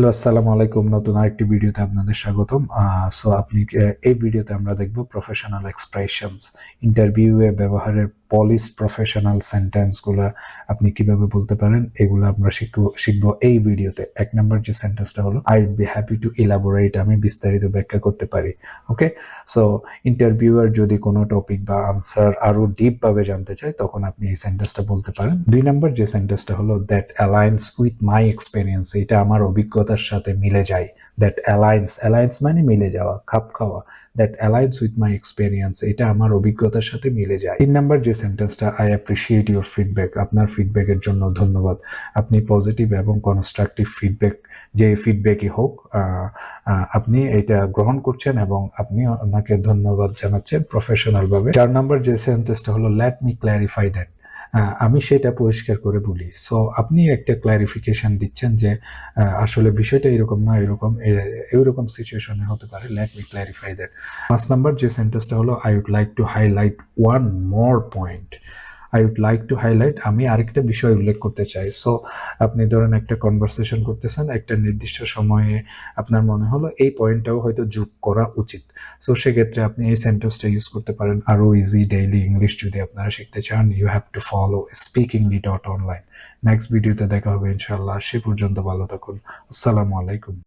Hello, আসসালামু আলাইকুম। নতুন আরেকটি ভিডিওতে আপনাদের স্বাগতম। এই ভিডিওতে আমরা দেখব প্রফেশনাল এক্সপ্রেশনস, ইন্টারভিউয়ে ব্যবহারের পলিশ প্রফেশনাল সেন্টেন্সগুলো আপনি কিভাবে বলতে পারেন, এগুলো আমরা শিখবো এই ভিডিওতে। এক নম্বর যে সেন্টেন্সটা হলো, I would be happy to elaborate, আমি বিস্তারিত ব্যাখ্যা করতে পারি। ওকে, সো ইন্টারভিউয়ার যদি কোনো টপিক বা আনসার আরো ডিপ ভাবে জানতে চায়, তখন আপনি এই সেন্টেন্সটা বলতে পারেন। দুই নম্বর যে সেন্টেন্সটা হলো, that aligns with my experience, এটা আমার অভিজ্ঞতার সাথে মিলে যায়। দ্যাট অ্যালায়েন্স মানে মিলে যাওয়া, খাপ খাওয়া। That aligns with my experience, এটা আমার অভিজ্ঞতার সাথে মিলে যায়। তিন নম্বর যে সেন্টেন্সটা, আই অ্যাপ্রিসিয়েট ইউর ফিডব্যাক, আপনার ফিডব্যাকের জন্য ধন্যবাদ। আপনি পজিটিভ এবং কনস্ট্রাকটিভ ফিডব্যাক, যে ফিডব্যাকই হোক, আপনি এটা গ্রহণ করছেন এবং আপনি ওনাকে ধন্যবাদ জানাচ্ছেন প্রফেশনাল ভাবে। চার নম্বর যে সেন্টেন্সটা হলো, লেট মি ক্ল্যারিফাই দ্যাট, আমি সেটা পরিষ্কার করে বলি। সো আপনি একটা ক্ল্যারিফিকেশন দিচ্ছেন যে আসলে বিষয়টা এরকম না, এরকম সিচুয়েশনে হতে পারে। Let me clarify that. পাঁচ নাম্বার যে সেন্টেন্সটা হলো, I would like to highlight one more point. I would like to highlight, আমি আরেকটা বিষয় উল্লেখ করতে চাই। সো আপনি ধরেন একটা কনভারসেশন করতেছেন, একটা নির্দিষ্ট সময়ে আপনার মনে হলো এই পয়েন্টটাও হয়তো যোগ করা উচিত। সো সেক্ষেত্রে আপনি এই সেন্টেন্সটা ইউজ করতে পারেন। আরো ইজি ডেইলি ইংলিশ যদি আপনারা শিখতে চান, you have to follow speakingly.online। Next ভিডিওতে দেখা হবে ইনশাআল্লাহ। সে পর্যন্ত ভালো থাকুন। আসসালামু আলাইকুম।